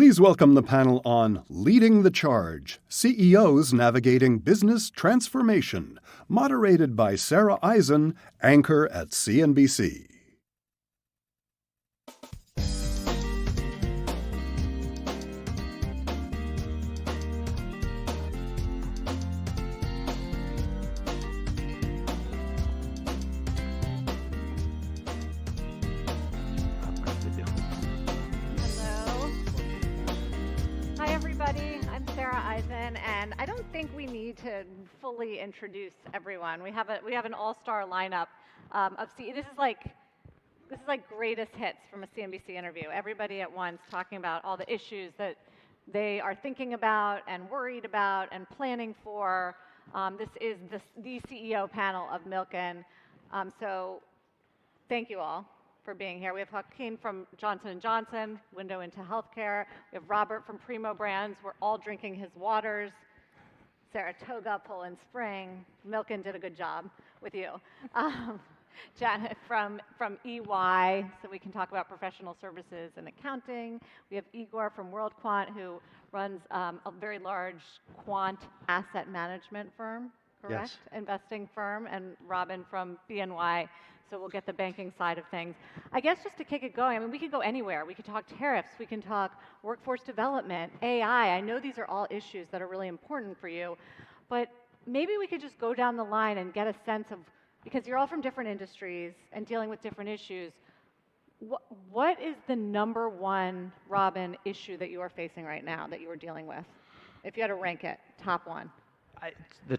Please welcome the panel on Leading the Charge, CEOs Navigating Business Transformation, moderated by Sara Eisen, anchor at CNBC. I'm Sara Eisen, and I don't think we need to fully introduce everyone. We have an all-star lineup of CEOs. This is like greatest hits from a CNBC interview. Everybody at once talking about all the issues that they are thinking about and worried about and planning for. This is the CEO panel of Milken. So thank you all for being here. We have Joaquin from Johnson & Johnson, window into healthcare. We have Robert from Primo Brands. We're all drinking his waters. Saratoga, Poland Spring. Milken did a good job with you. Janet from EY, so we can talk about professional services and accounting. We have Igor from WorldQuant, who runs a very large quant asset management firm, correct? Yes. Investing firm, and Robin from BNY. So we'll get the banking side of things. I guess just to kick it going, I mean, we could go anywhere. We could talk tariffs. We can talk workforce development, AI. I know these are all issues that are really important for you. But maybe we could just go down the line and get a sense of, because you're all from different industries and dealing with different issues, what is the number one, Robin, issue that you are facing right now that you are dealing with? If you had to rank it, top one. The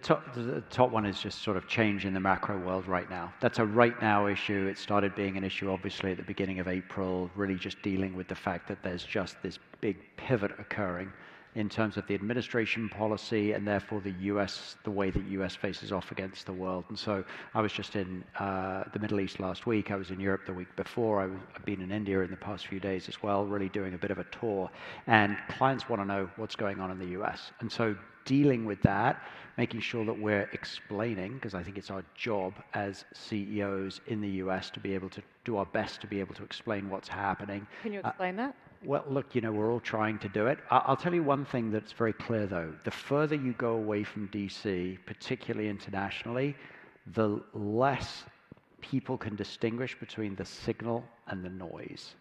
top one is just sort of change in the macro world right now. That's a right now issue. It started being an issue, obviously, at the beginning of April, really just dealing with the fact that there's just this big pivot occurring in terms of the administration policy and therefore the US, the way that US faces off against the world. And so I was just in the Middle East last week. I was in Europe the week before. I've been in India in the past few days as well, really doing a bit of a tour. And clients want to know what's going on in the US. And so dealing with that, making sure that we're explaining, because I think it's our job as CEOs in the US to be able to do our best to be able to explain what's happening. Can you explain that? Well, look, we're all trying to do it. I'll tell you one thing that's very clear, though. The further you go away from DC, particularly internationally, the less people can distinguish between the signal and the noise.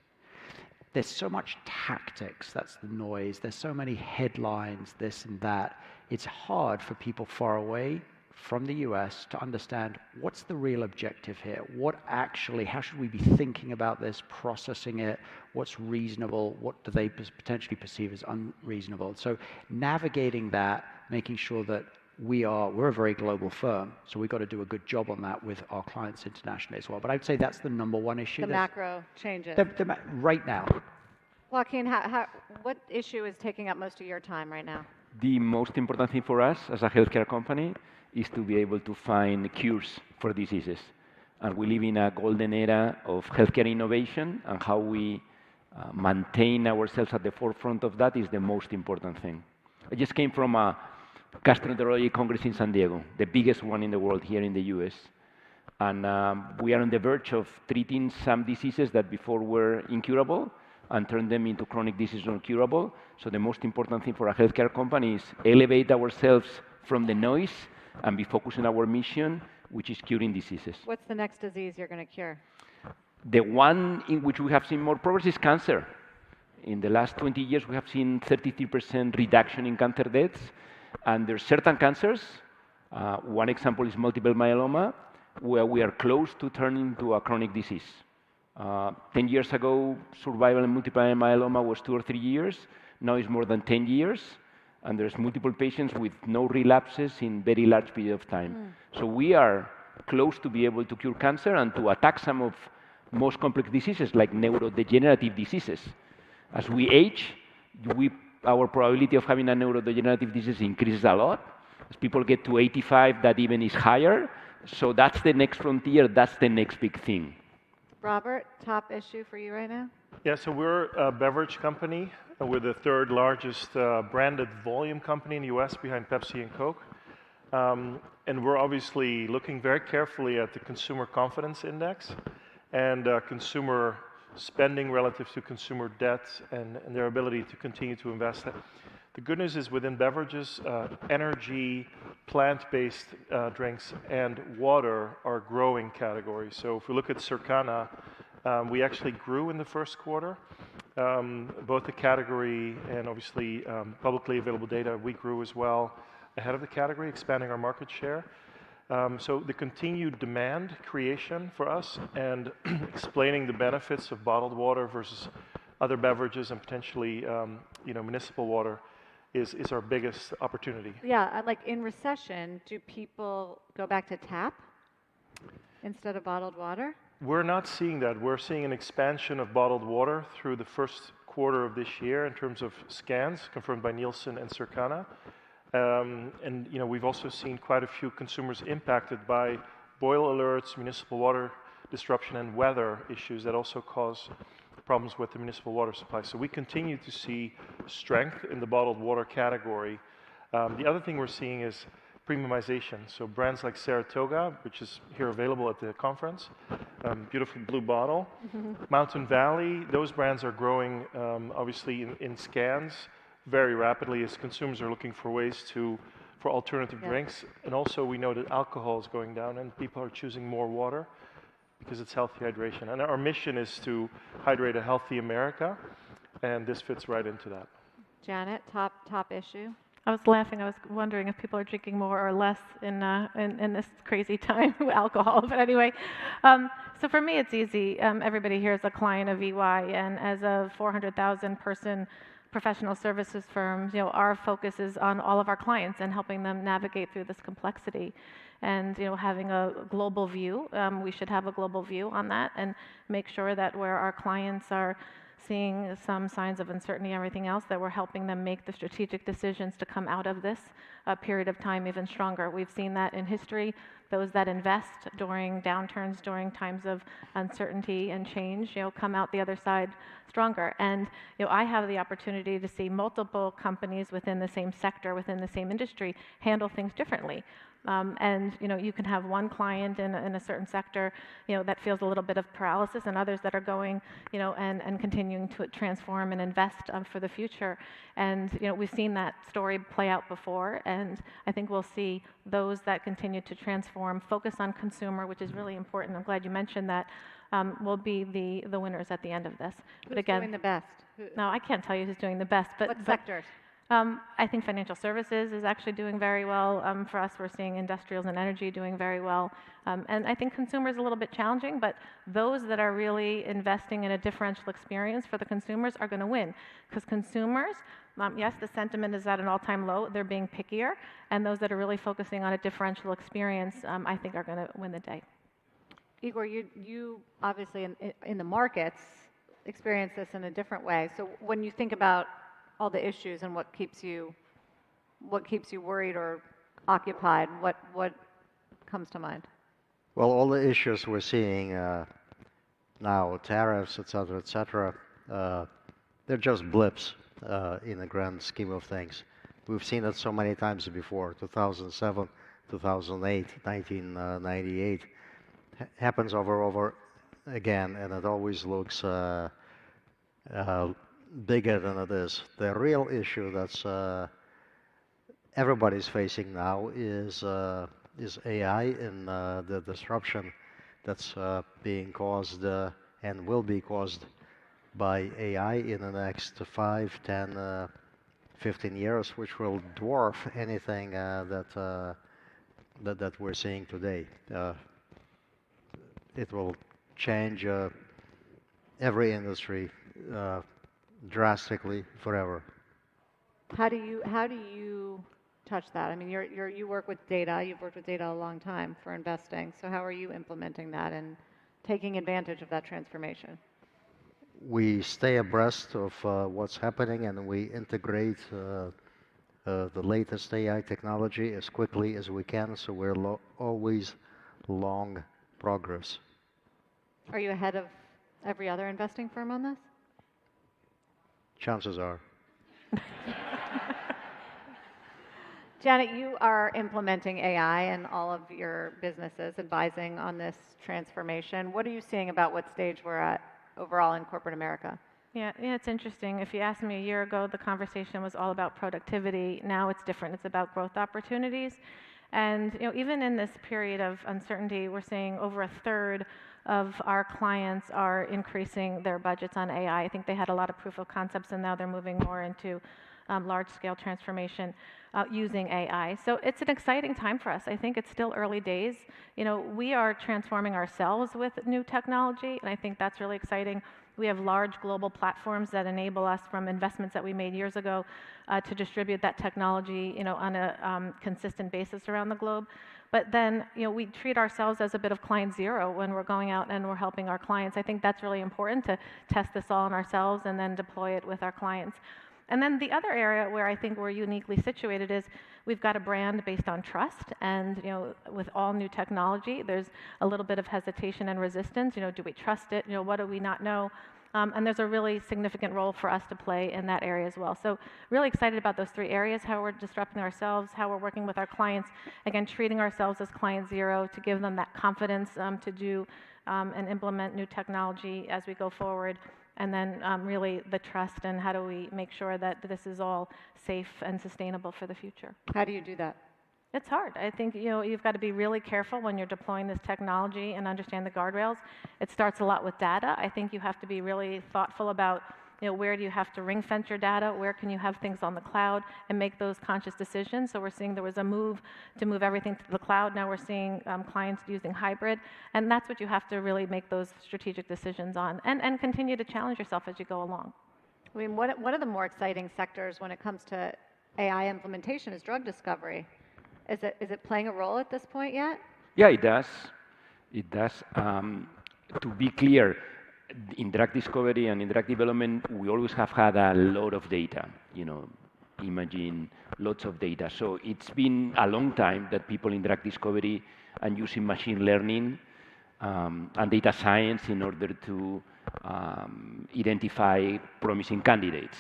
There's so much tactics, that's the noise. There's so many headlines, this and that. It's hard for people far away from the US to understand what's the real objective here. How should we be thinking about this, processing it, what's reasonable, what do they potentially perceive as unreasonable. So navigating that, making sure that we're a very global firm, so we've got to do a good job on that with our clients internationally as well. But I'd say that's the number one issue. The macro changes. Right now. Joaquin, what issue is taking up most of your time right now? The most important thing for us as a healthcare company is to be able to find cures for diseases. And we live in a golden era of healthcare innovation, and how we maintain ourselves at the forefront of that is the most important thing. I just came from a gastroenterology congress in San Diego, the biggest one in the world here in the US. And we are on the verge of treating some diseases that before were incurable and turn them into chronic diseases uncurable. So the most important thing for a healthcare company is elevate ourselves from the noise and be focused on our mission, which is curing diseases. What's the next disease you're going to cure? The one in which we have seen more progress is cancer. In the last 20 years, we have seen 33% reduction in cancer deaths. And there are certain cancers, one example is multiple myeloma, where we are close to turning to a chronic disease. 10 years ago, survival in multiple myeloma was 2 or 3 years. Now it's more than 10 years. And there's multiple patients with no relapses in very large period of time. So we are close to be able to cure cancer and to attack some of most complex diseases like neurodegenerative diseases. As we age, our probability of having a neurodegenerative disease increases a lot. As people get to 85, that even is higher. So that's the next frontier, that's the next big thing. Robert, top issue for you right now? Yeah, so we're a beverage company. We're the third largest branded volume company in the US behind Pepsi and Coke. And we're obviously looking very carefully at the consumer confidence index and consumer spending relative to consumer debt and their ability to continue to invest. The good news is within beverages, energy, plant-based drinks, and water are growing categories. So if we look at Circana, we actually grew in the first quarter. Both the category and obviously publicly available data, we grew as well ahead of the category, expanding our market share. So the continued demand creation for us and explaining the benefits of bottled water versus other beverages and potentially municipal water is our biggest opportunity. Yeah, like in recession, do people go back to tap instead of bottled water? We're not seeing that. We're seeing an expansion of bottled water through the first quarter of this year in terms of scans confirmed by Nielsen and Circana. And we've also seen quite a few consumers impacted by boil alerts, municipal water disruption, and weather issues that also cause problems with the municipal water supply. So we continue to see strength in the bottled water category. The other thing we're seeing is premiumization. So brands like Saratoga, which is here available at the conference, beautiful blue bottle. Mountain Valley, those brands are growing obviously in scans very rapidly as consumers are looking for ways for alternative drinks. And also we know that alcohol is going down and people are choosing more water because it's healthy hydration. And our mission is to hydrate a healthy America, and this fits right into that. Janet, top issue? I was laughing. I was wondering if people are drinking more or less in this crazy time with alcohol. But anyway, so for me, it's easy. Everybody here is a client of EY, and as a 400,000 person professional services firm, our focus is on all of our clients and helping them navigate through this complexity. And having a global view, we should have a global view on that and make sure that where our clients are seeing some signs of uncertainty and everything else, that we're helping them make the strategic decisions to come out of this period of time even stronger. We've seen that in history. Those that invest during downturns, during times of uncertainty and change, come out the other side stronger. And I have the opportunity to see multiple companies within the same sector, within the same industry, handle things differently. And you can have one client in a certain sector, that feels a little bit of paralysis, and others that are going, and continuing to transform and invest for the future. And we've seen that story play out before, and I think we'll see those that continue to transform, focus on consumer, which is really important. I'm glad you mentioned that. Will be the winners at the end of this. Who's doing the best? No, I can't tell you who's doing the best, but what sectors? I think financial services is actually doing very well. For us, we're seeing industrials and energy doing very well. And I think consumer is a little bit challenging, but those that are really investing in a differential experience for the consumers are going to win. Because consumers, yes, the sentiment is at an all-time low. They're being pickier. And those that are really focusing on a differential experience, I think are going to win the day. Igor, you obviously in the markets experience this in a different way. So when you think about all the issues and what keeps you worried or occupied, what comes to mind? Well, all the issues we're seeing now, tariffs, et cetera, they're just blips in the grand scheme of things. We've seen it so many times before. 2007, 2008, 1998 happens over again, and it always looks bigger than it is. The real issue that's everybody's facing now is AI and the disruption that's being caused and will be caused by AI in the next 5, 10, 15 years, which will dwarf anything that we're seeing today. It will change every industry drastically forever. How do you touch that? I mean, you work with data. You've worked with data a long time for investing. So how are you implementing that and taking advantage of that transformation? We stay abreast of what's happening, and we integrate the latest AI technology as quickly as we can. So we're always long progress. Are you ahead of every other investing firm on this? Chances are. Janet, you are implementing AI in all of your businesses, advising on this transformation. What are you seeing about what stage we're at overall in corporate America? Yeah, it's interesting. If you asked me a year ago, the conversation was all about productivity. Now it's different. It's about growth opportunities. And even in this period of uncertainty, we're seeing over a third of our clients are increasing their budgets on AI. I think they had a lot of proof of concepts, and now they're moving more into large-scale transformation using AI. So it's an exciting time for us. I think it's still early days. We are transforming ourselves with new technology, and I think that's really exciting. We have large global platforms that enable us, from investments that we made years ago, to distribute that technology, on a consistent basis around the globe. But then, we treat ourselves as a bit of client zero when we're going out and we're helping our clients. I think that's really important, to test this all on ourselves and then deploy it with our clients. And then the other area where I think we're uniquely situated is we've got a brand based on trust, and with all new technology, there's a little bit of hesitation and resistance. Do we trust it? What do we not know? And there's a really significant role for us to play in that area as well. So really excited about those three areas: how we're disrupting ourselves, how we're working with our clients, again, treating ourselves as client zero to give them that confidence to do and implement new technology as we go forward. And then really the trust, and how do we make sure that this is all safe and sustainable for the future. How do you do that? It's hard. I think you've got to be really careful when you're deploying this technology and understand the guardrails. It starts a lot with data. I think you have to be really thoughtful about where do you have to ring fence your data, where can you have things on the cloud, and make those conscious decisions. So we're seeing there was a move to move everything to the cloud. Now we're seeing clients using hybrid, and that's what you have to really make those strategic decisions on, and continue to challenge yourself as you go along. I mean, what are the more exciting sectors when it comes to AI implementation? Is drug discovery? Is it playing a role at this point yet? Yeah, it does. It does. To be clear, in drug discovery and in drug development, we always have had a lot of data, imaging, lots of data. So it's been a long time that people in drug discovery are using machine learning and data science in order to identify promising candidates.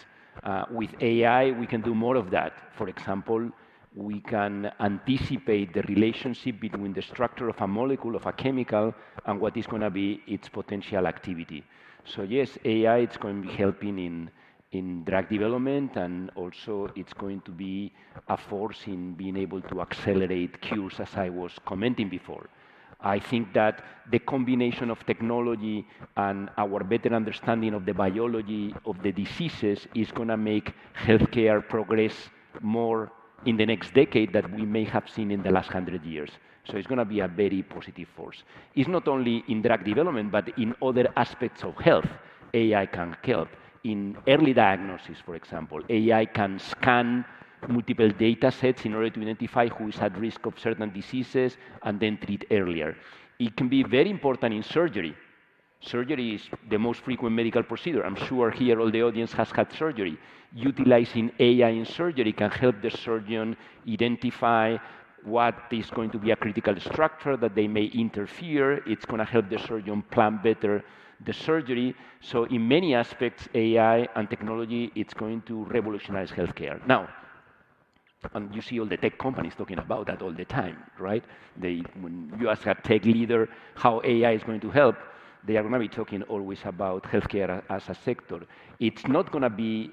With AI, we can do more of that. For example, we can anticipate the relationship between the structure of a molecule, of a chemical, and what is going to be its potential activity. So yes, AI is going to be helping in drug development, and also it's going to be a force in being able to accelerate cures, as I was commenting before. I think that the combination of technology and our better understanding of the biology of the diseases is going to make healthcare progress more in the next decade that we may have seen in the last 100 years. So it's going to be a very positive force. It's not only in drug development, but in other aspects of health, AI can help. In early diagnosis, for example, AI can scan multiple data sets in order to identify who is at risk of certain diseases and then treat earlier. It can be very important in surgery. Surgery is the most frequent medical procedure. I'm sure here all the audience has had surgery. Utilizing AI in surgery can help the surgeon identify what is going to be a critical structure that they may interfere. It's going to help the surgeon plan better the surgery. So in many aspects, AI and technology, it's going to revolutionize healthcare. Now, and you see all the tech companies talking about that all the time, right? When you ask a tech leader how AI is going to help, they are going to be talking always about healthcare as a sector. It's not going to be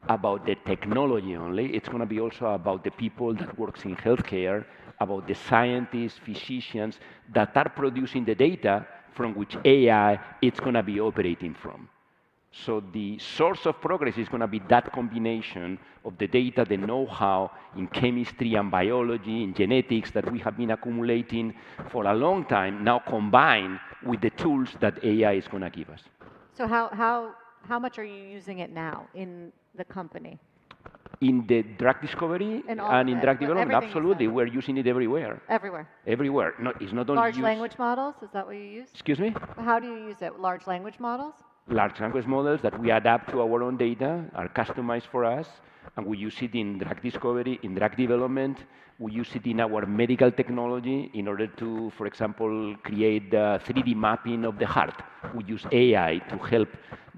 about the technology only. It's going to be also about the people that works in healthcare, about the scientists, physicians that are producing the data from which AI is going to be operating from. So the source of progress is going to be that combination of the data, the know-how in chemistry and biology, in genetics that we have been accumulating for a long time, now combined with the tools that AI is going to give us. So how much are you using it now in the company? In the drug discovery and in drug development, absolutely. We're using it everywhere. Everywhere? Everywhere. It's not only large language models, is that what you use? Excuse me? How do you use it? Large language models? Large language models that we adapt to our own data are customized for us, and we use it in drug discovery, in drug development. We use it in our medical technology in order to, for example, create the 3D mapping of the heart. We use AI to help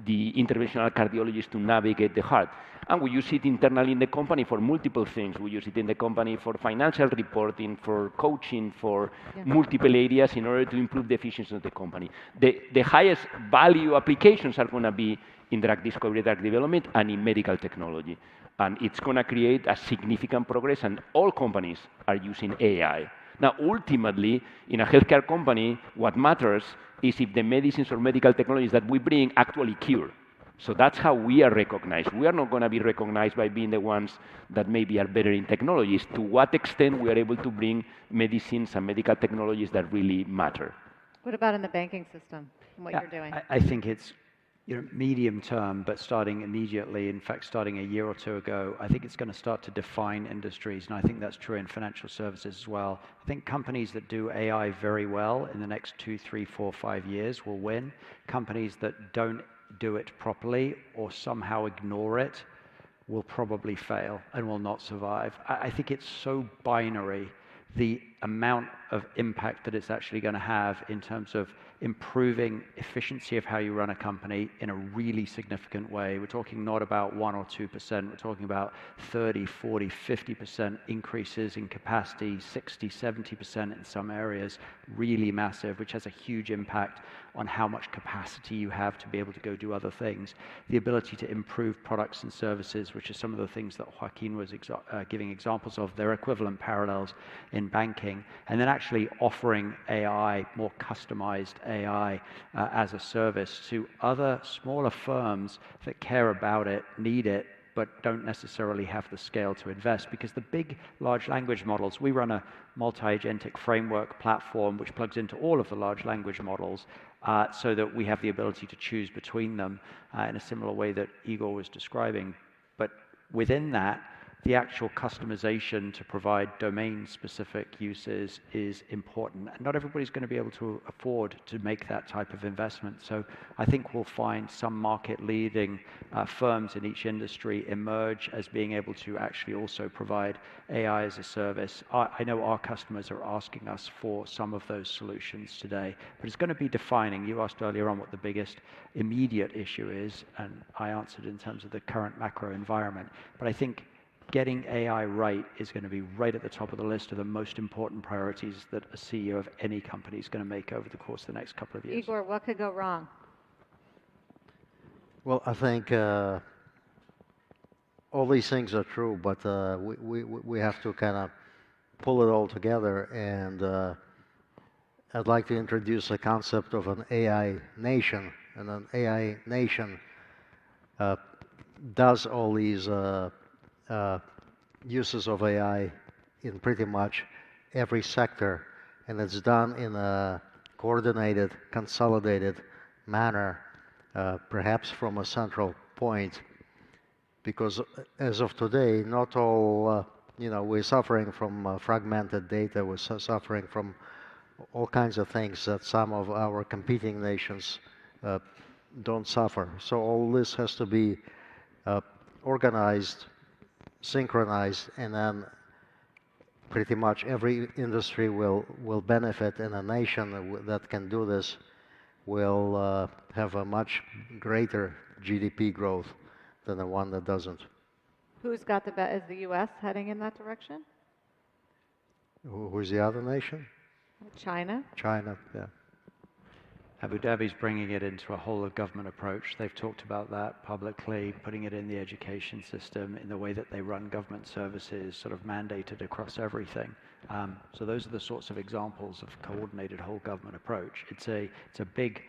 the interventional cardiologist to navigate the heart. And we use it internally in the company for multiple things. We use it in the company for financial reporting, for coaching, for multiple areas in order to improve the efficiency of the company. The highest value applications are going to be in drug discovery, drug development, and in medical technology. And it's going to create a significant progress, and all companies are using AI. Now, ultimately, in a healthcare company, what matters is if the medicines or medical technologies that we bring actually cure. So that's how we are recognized. We are not going to be recognized by being the ones that maybe are better in technologies. To what extent we are able to bring medicines and medical technologies that really matter. What about in the banking system and what you're doing? I think it's medium term, but starting immediately. In fact, starting a year or two ago, I think it's going to start to define industries, and I think that's true in financial services as well. I think companies that do AI very well in the next 2, 3, 4, 5 years will win. Companies that don't do it properly or somehow ignore it will probably fail and will not survive. I think it's so binary, the amount of impact that it's actually going to have in terms of improving efficiency of how you run a company in a really significant way. We're talking not about 1 or 2%, we're talking about 30, 40, 50% increases in capacity, 60, 70% in some areas, really massive, which has a huge impact on how much capacity you have to be able to go do other things. The ability to improve products and services, which are some of the things that Joaquin was giving examples of, their equivalent parallels in banking, and then actually offering AI, more customized AI as a service to other smaller firms that care about it, need it, but don't necessarily have the scale to invest. Because the big large language models, we run a multi-agentic framework platform which plugs into all of the large language models so that we have the ability to choose between them in a similar way that Igor was describing. But within that, the actual customization to provide domain-specific uses is important. And not everybody's going to be able to afford to make that type of investment. So I think we'll find some market-leading firms in each industry emerge as being able to actually also provide AI as a service. I know our customers are asking us for some of those solutions today, but it's going to be defining. You asked earlier on what the biggest immediate issue is, and I answered in terms of the current macro environment. But I think getting AI right is going to be right at the top of the list of the most important priorities that a CEO of any company is going to make over the course of the next couple of years. Igor, what could go wrong? Well, I think all these things are true, but we have to kind of pull it all together. And I'd like to introduce a concept of an AI nation. And an AI nation does all these uses of AI in pretty much every sector, and it's done in a coordinated, consolidated manner, perhaps from a central point, because as of today, not all, we're suffering from fragmented data, we're suffering from all kinds of things that some of our competing nations don't suffer. So all this has to be organized, synchronized, and then pretty much every industry will benefit, and a nation that can do this will have a much greater GDP growth than the one that doesn't. Who's got the bet? Is the U.S. heading in that direction? Who's the other nation? China. China, yeah. Abu Dhabi's bringing it into a whole of government approach. They've talked about that publicly, putting it in the education system, in the way that they run government services, sort of mandated across everything. So those are the sorts of examples of coordinated whole government approach. It's a big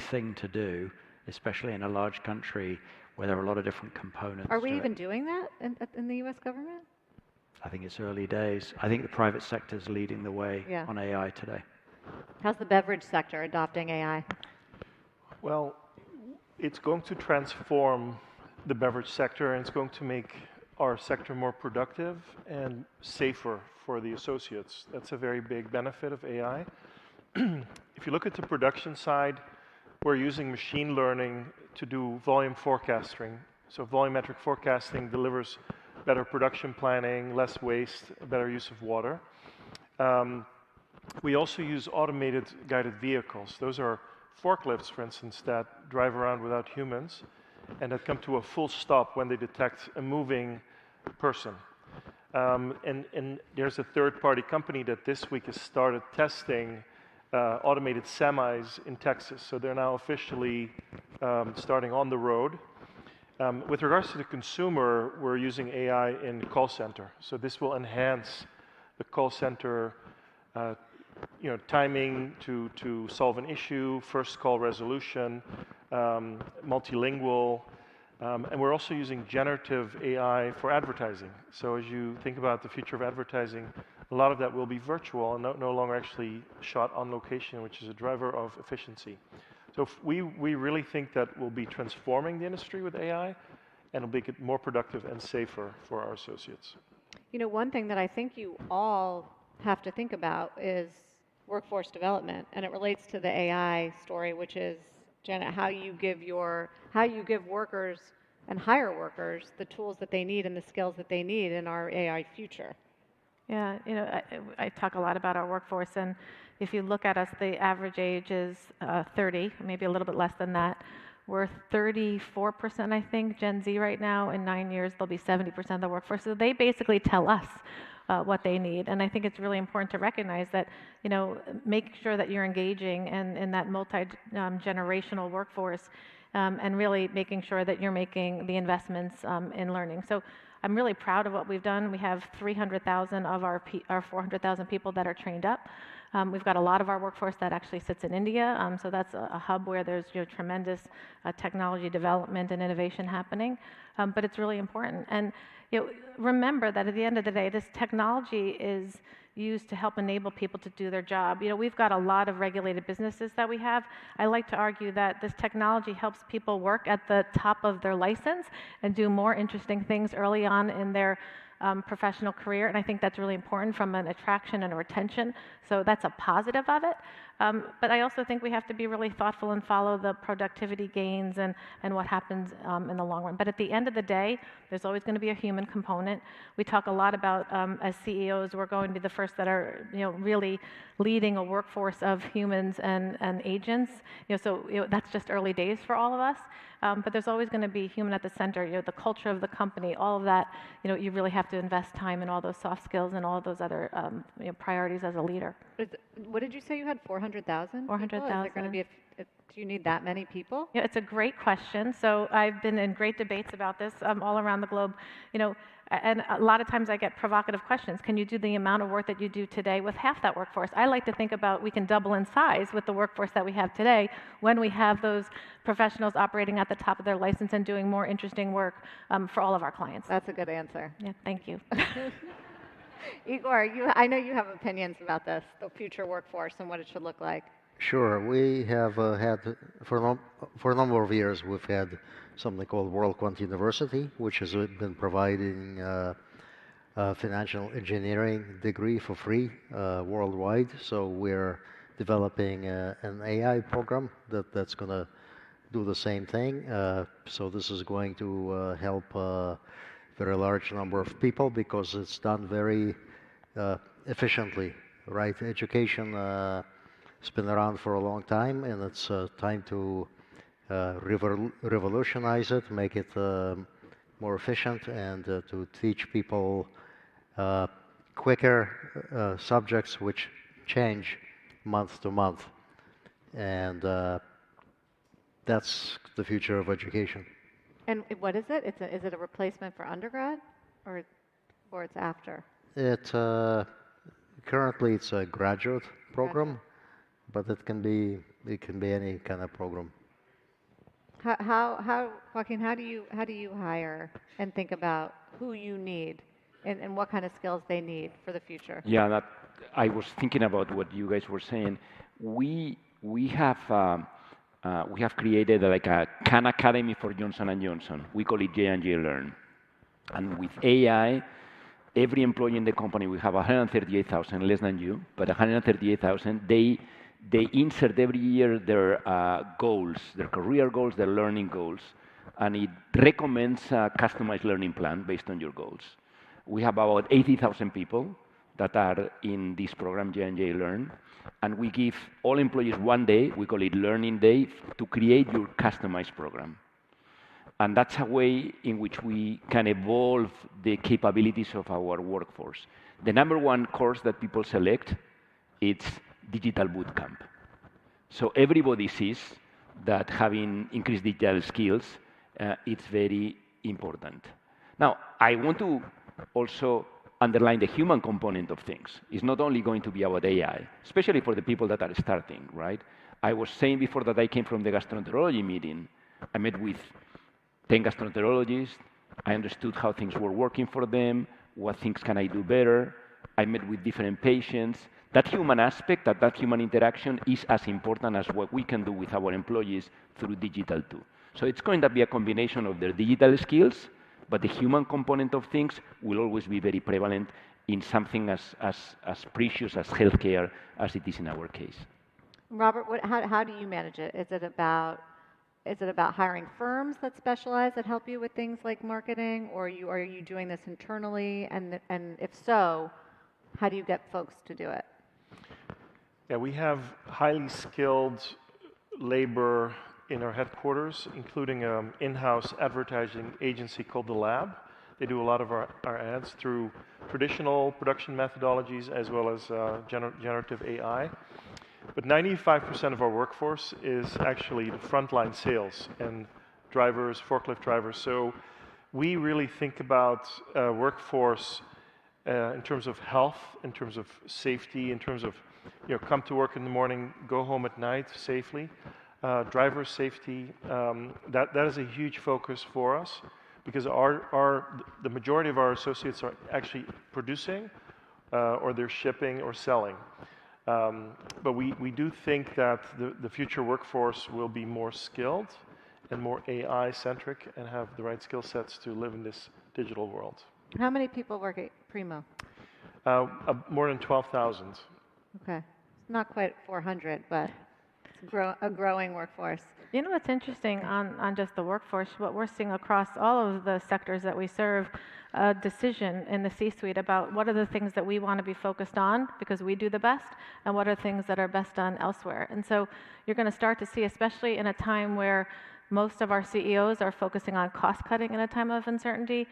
thing to do, especially in a large country where there are a lot of different components. Are we even doing that in the U.S. government? I think it's early days. I think the private sector is leading the way on AI today. How's the beverage sector adopting AI? Well, it's going to transform the beverage sector, and it's going to make our sector more productive and safer for the associates. That's a very big benefit of AI. If you look at the production side, we're using machine learning to do volume forecasting. So volumetric forecasting delivers better production planning, less waste, better use of water. We also use automated guided vehicles. Those are forklifts, for instance, that drive around without humans. and that come to a full stop when they detect a moving person. And there's a third-party company that this week has started testing automated semis in Texas. So they're now officially starting on the road. With regards to the consumer, we're using AI in call center. So this will enhance the call center timing to solve an issue, first call resolution, multilingual. And we're also using generative AI for advertising. So as you think about the future of advertising, a lot of that will be virtual and no longer actually shot on location, which is a driver of efficiency. So we really think that we'll be transforming the industry with AI, and it'll make it more productive and safer for our associates. You know, one thing that I think you all have to think about is workforce development, and it relates to the AI story, which is, Jenna, how you give workers and hire workers the tools that they need and the skills that they need in our AI future. Yeah, you know, I talk a lot about our workforce, and if you look at us, the average age is 30, maybe a little bit less than that. We're 34%, I think, Gen Z right now. In 9 years, they'll be 70% of the workforce. So they basically tell us what they need. And I think it's really important to recognize that, you know, make sure that you're engaging in that multi-generational workforce and really making sure that you're making the investments in learning. So I'm really proud of what we've done. We have 300,000 of our 400,000 people that are trained up. We've got a lot of our workforce that actually sits in India, so that's a hub where there's tremendous technology development and innovation happening. But it's really important. And remember that at the end of the day, this technology is used to help enable people to do their job. You know, we've got a lot of regulated businesses that we have. I like to argue that this technology helps people work at the top of their license and do more interesting things early on in their professional career, and I think that's really important from an attraction and a retention, so that's a positive of it. But I also think we have to be really thoughtful and follow the productivity gains and what happens in the long run. But at the end of the day, there's always going to be a human component. We talk a lot about, as CEOs, we're going to be the first that are really leading a workforce of humans and agents. So that's just early days for all of us. But there's always going to be human at the center, the culture of the company, all of that. You really have to invest time in all those soft skills and all of those other priorities as a leader. What did you say you had 400,000? 400,000. Do you need that many people? Yeah, it's a great question. So I've been in great debates about this all around the globe. And a lot of times I get provocative questions. Can you do the amount of work that you do today with half that workforce? I like to think about we can double in size with the workforce that we have today when we have those professionals operating at the top of their license and doing more interesting work for all of our clients. That's a good answer. Yeah, thank you. Igor, I know you have opinions about this, the future workforce and what it should look like. Sure. We have had, for a number of years, we've had something called World Quant University, which has been providing a financial engineering degree for free worldwide. So we're developing an AI program that's going to do the same thing. So this is going to help a very large number of people because it's done very efficiently, right? Education has been around for a long time, and it's time to revolutionize it, make it more efficient, and to teach people quicker subjects which change month to month. And that's the future of education. And what is it? Is it a replacement for undergrad, or it's after? Currently it's a graduate program, but it can be any kind of program. Joaquin, how do you hire and think about who you need and what kind of skills they need for the future? Yeah, I was thinking about what you guys were saying. We have created like a Khan Academy for Johnson & Johnson. We call it J&J Learn. And with AI, every employee in the company, we have 138,000, less than you, but 138,000, they insert every year their goals, their career goals, their learning goals, and it recommends a customized learning plan based on your goals. We have about 80,000 people that are in this program, J&J Learn, and we give all employees 1 day, we call it Learning Day, to create your customized program. And that's a way in which we can evolve the capabilities of our workforce. The number one course that people select, it's digital bootcamp. So everybody sees that having increased digital skills, it's very important. Now, I want to also underline the human component of things. It's not only going to be about AI, especially for the people that are starting, right? I was saying before that I came from the gastroenterology meeting. I met with 10 gastroenterologists. I understood how things were working for them, what things can I do better. I met with different patients. That human aspect, that human interaction is as important as what we can do with our employees through digital too. So it's going to be a combination of their digital skills, but the human component of things will always be very prevalent in something as precious as healthcare as it is in our case. Robert, how do you manage it? Is it about hiring firms that specialize that help you with things like marketing, or are you doing this internally? And if so, how do you get folks to do it? Yeah, we have highly skilled labor in our headquarters, including an in-house advertising agency called The Lab. They do a lot of our ads through traditional production methodologies as well as generative AI. But 95% of our workforce is actually the frontline sales and drivers, forklift drivers. So we really think about workforce in terms of health, in terms of safety, in terms of come to work in the morning, go home at night safely. Driver safety, that is a huge focus for us because the majority of our associates are actually producing or they're shipping or selling. But we do think that the future workforce will be more skilled and more AI-centric and have the right skill sets to live in this digital world. How many people work at Primo? More than 12,000. Okay. Not quite 400, but it's a growing workforce. You know what's interesting on just the workforce, what we're seeing across all of the sectors that we serve, a decision in the C-suite about what are the things that we want to be focused on because we do the best, and what are things that are best done elsewhere. And so you're going to start to see, especially in a time where most of our CEOs are focusing on cost cutting in a time of uncertainty,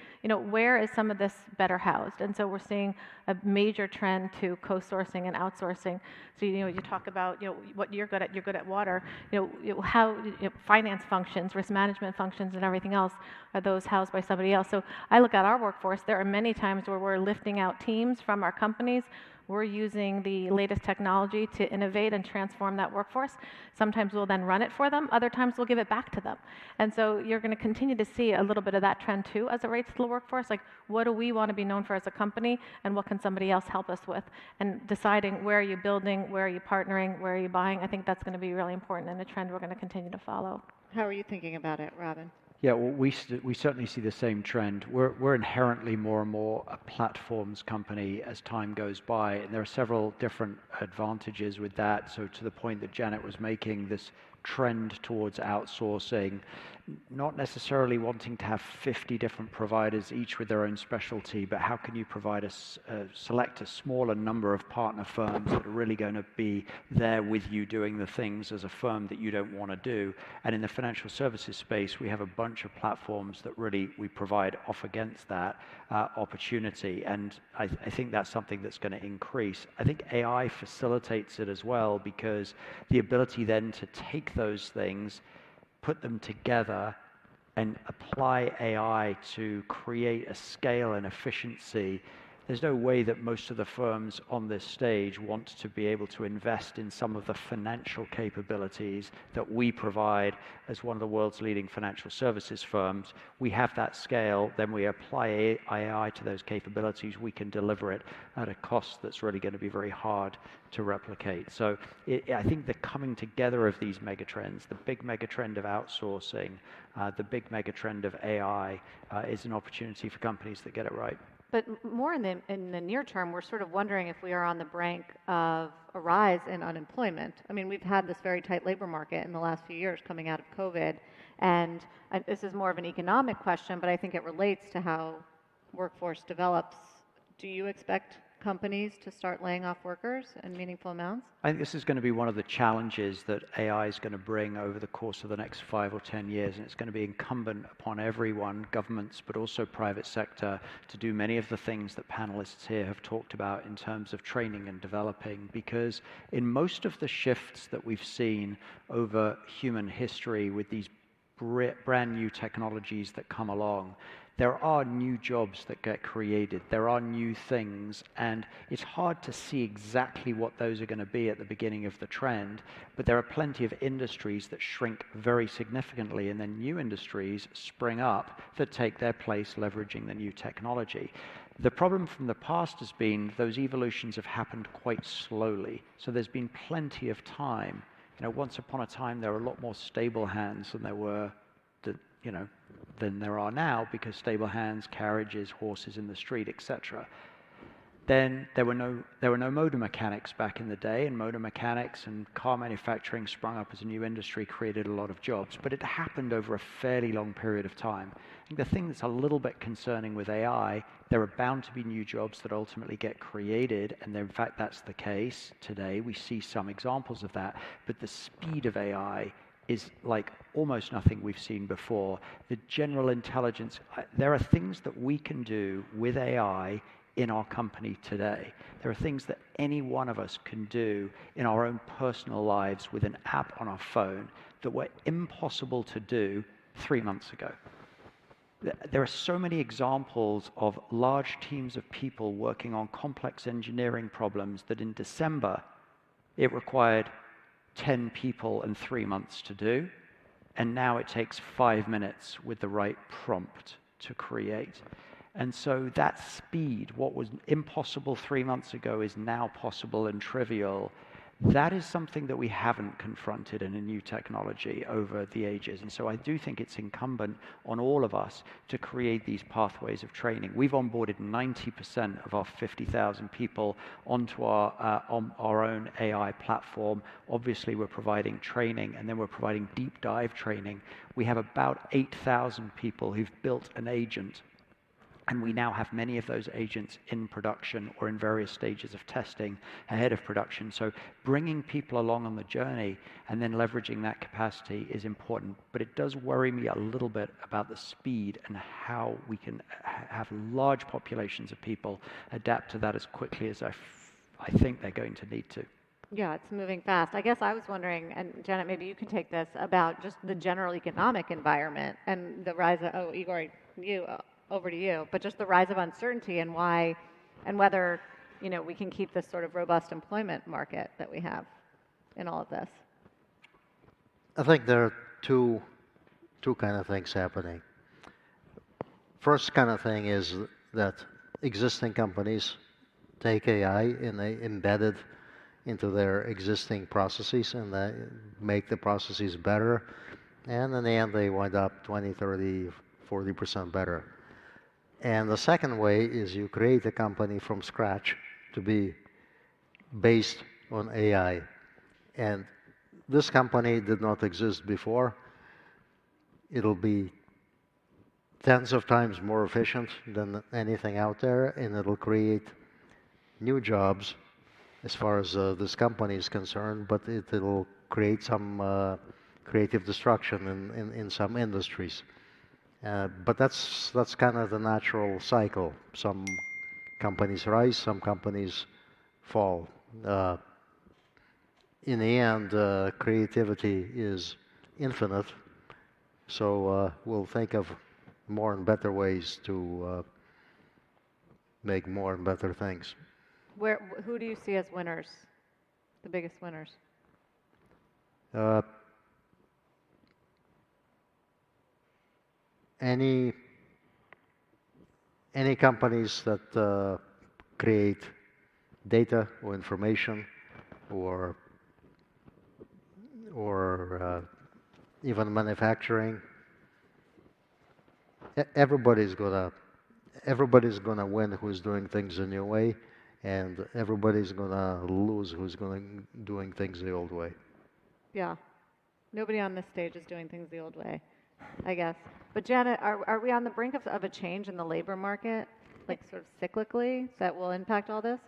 where is some of this better housed? And so we're seeing a major trend to co-sourcing and outsourcing. So you talk about what you're good at water, how finance functions, risk management functions, and everything else, are those housed by somebody else? So I look at our workforce, there are many times where we're lifting out teams from our companies. We're using the latest technology to innovate and transform that workforce. Sometimes we'll then run it for them. Other times we'll give it back to them. And so you're going to continue to see a little bit of that trend too as it relates to the workforce. Like, what do we want to be known for as a company, and what can somebody else help us with? And deciding where are you building, where are you partnering, where are you buying. I think that's going to be really important and a trend we're going to continue to follow. How are you thinking about it, Robin? Yeah, well, we certainly see the same trend. We're inherently more and more a platforms company as time goes by, and there are several different advantages with that. So to the point that Janet was making, this trend towards outsourcing, not necessarily wanting to have 50 different providers, each with their own specialty, but how can you provide select a smaller number of partner firms that are really going to be there with you doing the things as a firm that you don't want to do. And in the financial services space, we have a bunch of platforms that really we provide off against that opportunity. And I think that's something that's going to increase. I think AI facilitates it as well, because the ability then to take those things, put them together, and apply AI to create a scale and efficiency. There's no way that most of the firms on this stage want to be able to invest in some of the financial capabilities that we provide as one of the world's leading financial services firms. We have that scale, then we apply AI to those capabilities, we can deliver it at a cost that's really going to be very hard to replicate. So I think the coming together of these megatrends, the big megatrend of outsourcing, the big megatrend of AI, is an opportunity for companies that get it right. But more in the near term, we're sort of wondering if we are on the brink of a rise in unemployment. I mean, we've had this very tight labor market in the last few years coming out of COVID, and this is more of an economic question, but I think it relates to how workforce develops. Do you expect companies to start laying off workers in meaningful amounts? I think this is going to be one of the challenges that AI is going to bring over the course of the next 5 or 10 years, and it's going to be incumbent upon everyone, governments, but also private sector, to do many of the things that panelists here have talked about in terms of training and developing, because in most of the shifts that we've seen over human history with these brand new technologies that come along, there are new jobs that get created. There are new things, and it's hard to see exactly what those are going to be at the beginning of the trend, but there are plenty of industries that shrink very significantly, and then new industries spring up that take their place leveraging the new technology. The problem from the past has been those evolutions have happened quite slowly, so there's been plenty of time. You know, once upon a time, there were a lot more stable hands than there were, than there are now, because stable hands, carriages, horses in the street, etc. Then there were no motor mechanics back in the day, and motor mechanics and car manufacturing sprung up as a new industry, created a lot of jobs, but it happened over a fairly long period of time. I think the thing that's a little bit concerning with AI, there are bound to be new jobs that ultimately get created, and in fact that's the case today. We see some examples of that, but the speed of AI is like almost nothing we've seen before. The general intelligence, there are things that we can do with AI in our company today. There are things that any one of us can do in our own personal lives with an app on our phone that were impossible to do 3 months ago. There are so many examples of large teams of people working on complex engineering problems that in December it required 10 people and 3 months to do, and now it takes 5 minutes with the right prompt to create. And so that speed, what was impossible 3 months ago is now possible and trivial. That is something that we haven't confronted in a new technology over the ages. And so I do think it's incumbent on all of us to create these pathways of training. We've onboarded 90% of our 50,000 people onto our own AI platform. Obviously, we're providing training, and then we're providing deep dive training. We have about 8,000 people who've built an agent, and we now have many of those agents in production or in various stages of testing ahead of production. So bringing people along on the journey and then leveraging that capacity is important. But it does worry me a little bit about the speed and how we can have large populations of people adapt to that as quickly as I think they're going to need to. Yeah, it's moving fast. I guess I was wondering, and Janet, maybe you can take this, about just the general economic environment and the rise of, Igor, over to you, but just the rise of uncertainty and why, and whether, we can keep this sort of robust employment market that we have in all of this. I think there are two kind of things happening. First kind of thing is that existing companies take AI and they embed it into their existing processes, and they make the processes better, and in the end they wind up 20, 30, 40% better. And the second way is you create a company from scratch to be based on AI. And this company did not exist before. It'll be tens of times more efficient than anything out there, and it'll create new jobs as far as this company is concerned, but it'll create some creative destruction in some industries. But that's kind of the natural cycle. Some companies rise, some companies fall. In the end, creativity is infinite, so we'll think of more and better ways to make more and better things. Who do you see as winners, the biggest winners? Any companies that create data or information or even manufacturing, everybody's gonna win who's doing things a new way, and everybody's gonna lose who's doing things the old way. Yeah, nobody on this stage is doing things the old way, I guess. But Janet, are we on the brink of a change in the labor market, like sort of cyclically, that will impact all this?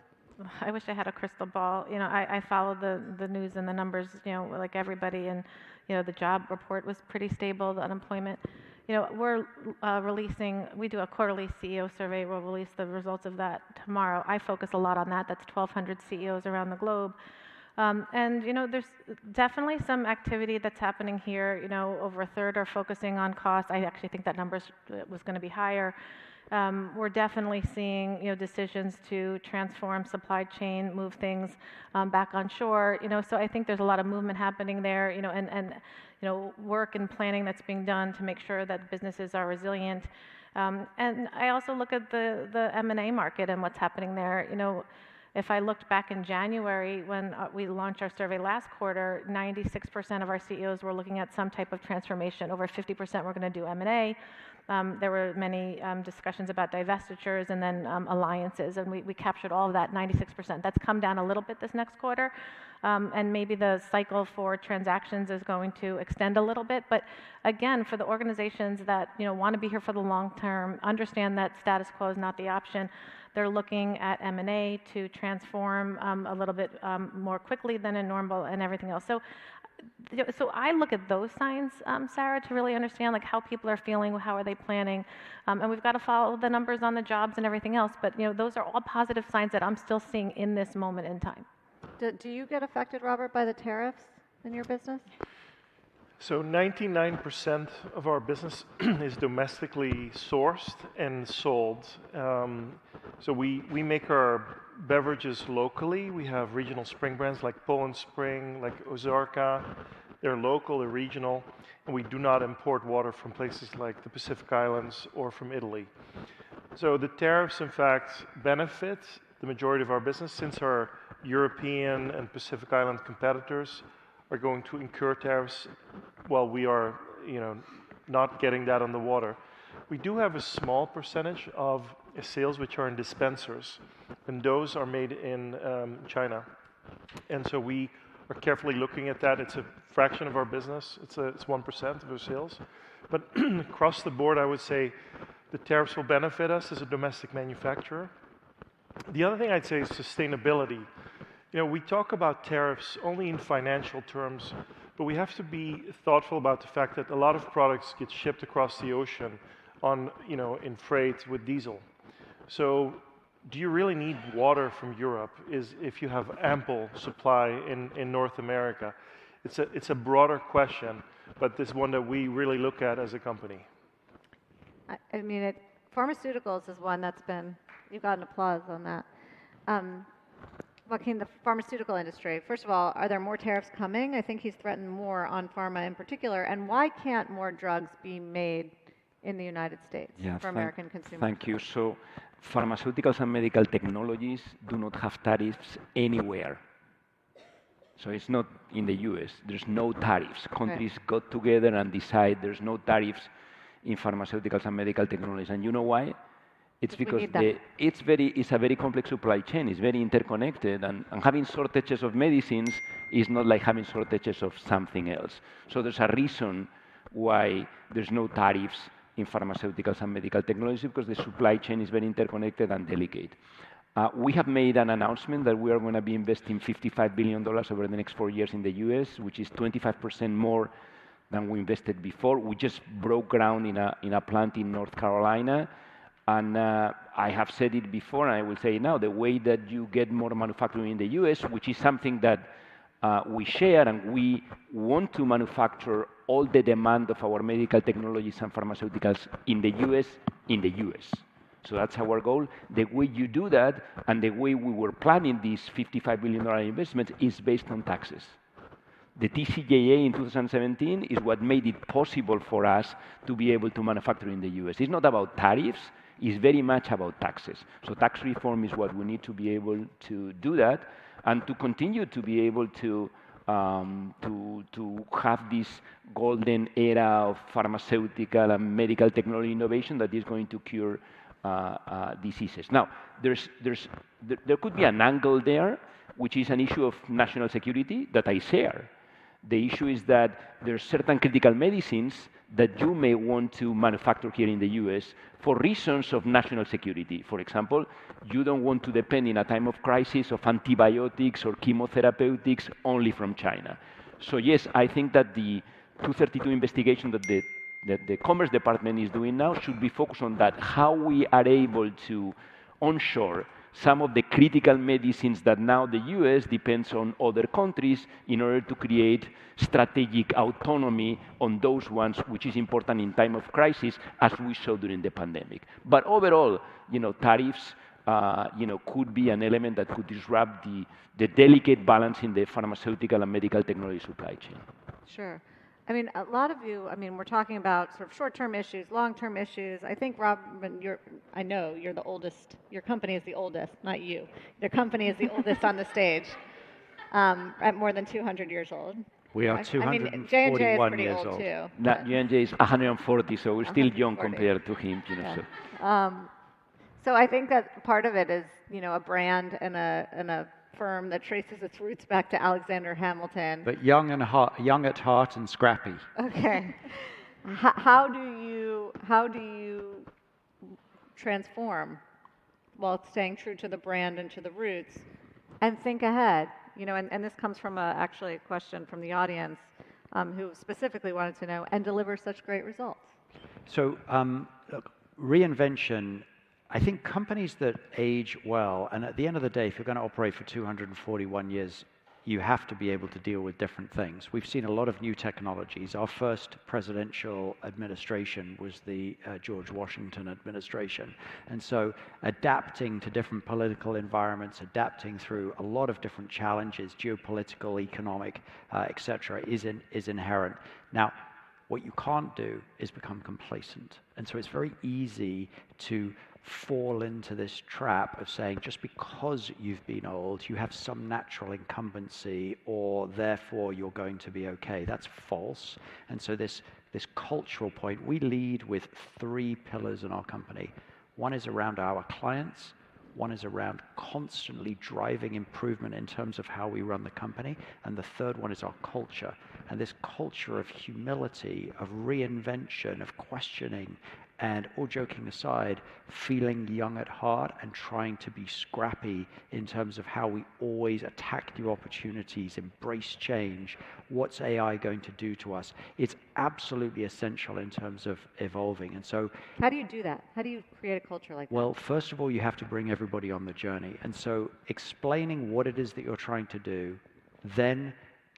I wish I had a crystal ball. I follow the news and the numbers, like everybody, and the job report was pretty stable. The unemployment, we're we do a quarterly CEO survey. We'll release the results of that tomorrow. I focus a lot on that. That's 1,200 CEOs around the globe. And there's definitely some activity that's happening here. Over a third are focusing on costs. I actually think that number was going to be higher. We're definitely seeing decisions to transform supply chain, move things back on shore. So I think there's a lot of movement happening there. And work and planning that's being done to make sure that businesses are resilient. And I also look at the M&A market and what's happening there. If I looked back in January when we launched our survey last quarter, 96% of our CEOs were looking at some type of transformation. Over 50% were going to do M&A. There were many discussions about divestitures and then alliances, and we captured all of that, 96%. That's come down a little bit this next quarter, and maybe the cycle for transactions is going to extend a little bit. But again, for the organizations that want to be here for the long term, understand that status quo is not the option. They're looking at M&A to transform a little bit more quickly than in normal and everything else. So I look at those signs, Sarah, to really understand like how people are feeling, how are they planning, and we've got to follow the numbers on the jobs and everything else. But those are all positive signs that I'm still seeing in this moment in time. Do you get affected, Robert, by the tariffs in your business? So 99% of our business is domestically sourced and sold. So we make our beverages locally. We have regional spring brands like Poland Spring, like Ozarka. They're local, they're regional, and we do not import water from places like the Pacific Islands or from Italy. So the tariffs, in fact, benefit the majority of our business since our European and Pacific Island competitors are going to incur tariffs while we are, not getting that on the water. We do have a small percentage of sales which are in dispensers, and those are made in China. And so we are carefully looking at that. It's a fraction of our business. It's 1% of our sales. But across the board, I would say the tariffs will benefit us as a domestic manufacturer. The other thing I'd say is sustainability. We talk about tariffs only in financial terms, but we have to be thoughtful about the fact that a lot of products get shipped across the ocean on, in freight with diesel. So do you really need water from Europe if you have ample supply in North America? It's a broader question, but it's one that we really look at as a company. I mean, pharmaceuticals is one that's you've gotten applause on that. Joaquin, the pharmaceutical industry, first of all, are there more tariffs coming? I think he's threatened more on pharma in particular. And why can't more drugs be made in the United States for American consumers? Thank you. So pharmaceuticals and medical technologies do not have tariffs anywhere. So it's not in the US. There's no tariffs. Countries got together and decide there's no tariffs in pharmaceuticals and medical technologies. And you know why? It's because it's a very complex supply chain. It's very interconnected, and having shortages of medicines is not like having shortages of something else. So there's a reason why there's no tariffs in pharmaceuticals and medical technologies, because the supply chain is very interconnected and delicate. We have made an announcement that we are going to be investing $55 billion over the next 4 years in the US, which is 25% more than we invested before. We just broke ground in a plant in North Carolina. And I have said it before, and I will say it now, the way that you get more manufacturing in the US, which is something that we share, and we want to manufacture all the demand of our medical technologies and pharmaceuticals in the US, So that's our goal. The way you do that, and the way we were planning these $55 billion investments, is based on taxes. The TCJA in 2017 is what made it possible for us to be able to manufacture in the US. It's not about tariffs. Is very much about taxes. So tax reform is what we need to be able to do that, and to continue to be able to have this golden era of pharmaceutical and medical technology innovation that is going to cure diseases. Now, there could be an angle there, which is an issue of national security that I share. The issue is that there are certain critical medicines that you may want to manufacture here in the US for reasons of national security. For example, you don't want to depend in a time of crisis of antibiotics or chemotherapeutics only from China. So yes, I think that the 232 investigation that the Commerce Department is doing now should be focused on that, how we are able to onshore some of the critical medicines that now the US depends on other countries in order to create strategic autonomy on those ones, which is important in time of crisis, as we saw during the pandemic. But overall, tariffs, could be an element that could disrupt the delicate balance in the pharmaceutical and medical technology supply chain. Sure. I mean, a lot of you, we're talking about sort of short-term issues, long-term issues. I think, Robin, I know you're the oldest. Your company is the oldest, not you. Your company is the oldest on the stage, at more than 200 years old. We are 241 J&J is pretty years old, old. too. J&J is 140, so we're still young compared to him. So I think that part of it is, a brand and a firm that traces its roots back to Alexander Hamilton. But young at heart and scrappy. Okay. How do you transform while staying true to the brand and to the roots and think ahead? And this comes from actually a question from the audience who specifically wanted to know, and deliver such great results. So look, reinvention, I think companies that age well, and at the end of the day, if you're going to operate for 241 years, you have to be able to deal with different things. We've seen a lot of new technologies. Our first presidential administration was the George Washington administration. And so adapting to different political environments, adapting through a lot of different challenges, geopolitical, economic, et cetera, is inherent. Now, what you can't do is become complacent. And so it's very easy to fall into this trap of saying just because you've been old, you have some natural incumbency, or therefore you're going to be okay. That's false. And so this cultural point, we lead with 3 pillars in our company. One is around our clients. One is around constantly driving improvement in terms of how we run the company. And the third one is our culture. And this culture of humility, of reinvention, of questioning, and all joking aside, feeling young at heart and trying to be scrappy in terms of how we always attack new opportunities, embrace change. What's AI going to do to us? It's absolutely essential in terms of evolving. And so, how do you do that? How do you create a culture like that? Well, first of all, you have to bring everybody on the journey. And so explaining what it is that you're trying to do, then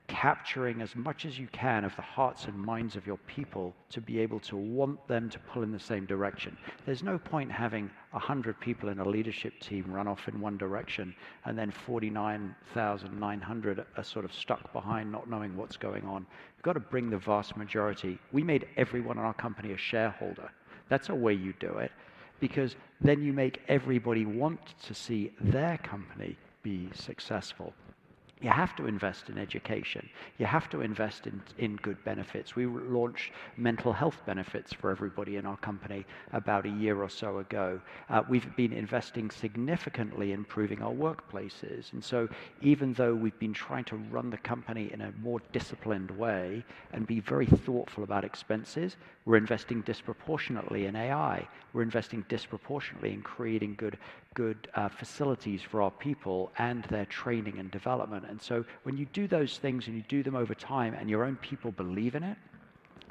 capturing as much as you can of the hearts and minds of your people to be able to want them to pull in the same direction. There's no point having 100 people in a leadership team run off in one direction and then 49,900 are sort of stuck behind not knowing what's going on. You've got to bring the vast majority. We made everyone in our company a shareholder. That's a way you do it, because then you make everybody want to see their company be successful. You have to invest in education. You have to invest in good benefits. We launched mental health benefits for everybody in our company about a year or so ago. We've been investing significantly in improving our workplaces. And so even though we've been trying to run the company in a more disciplined way and be very thoughtful about expenses, we're investing disproportionately in AI. We're investing disproportionately in creating good facilities for our people and their training and development. And so when you do those things and you do them over time and your own people believe in it,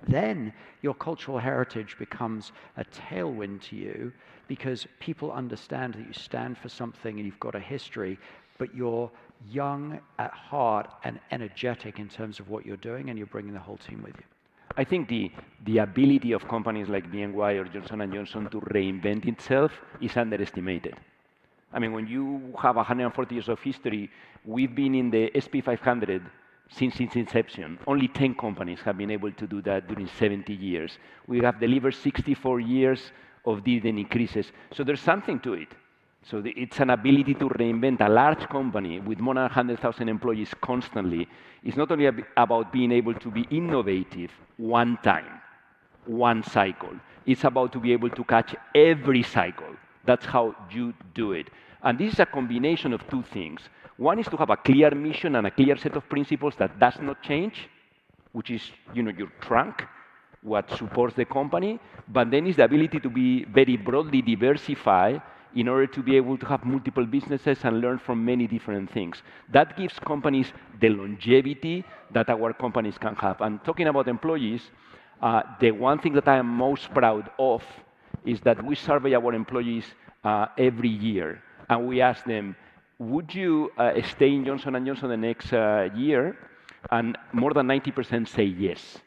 then your cultural heritage becomes a tailwind to you, because people understand that you stand for something and you've got a history, but you're young at heart and energetic in terms of what you're doing, and you're bringing the whole team with you. I think the ability of companies like BNY or Johnson & Johnson to reinvent itself is underestimated. I mean, when you have 140 years of history, we've been in the SP 500 since its inception. Only 10 companies have been able to do that during 70 years. We have delivered 64 years of dividend increases. So there's something to it. So it's an ability to reinvent. A large company with more than 100,000 employees constantly is not only about being able to be innovative one time, one cycle. It's about to be able to catch every cycle. That's how you do it. And this is a combination of 2 things. One is to have a clear mission and a clear set of principles that does not change, which is your trunk, what supports the company, but then is the ability to be very broadly diversified in order to be able to have multiple businesses and learn from many different things. That gives companies the longevity that our companies can have. And talking about employees, the one thing that I am most proud of is that we survey our employees every year, and we ask them, would you stay in Johnson & Johnson the next year? And more than 90% say yes.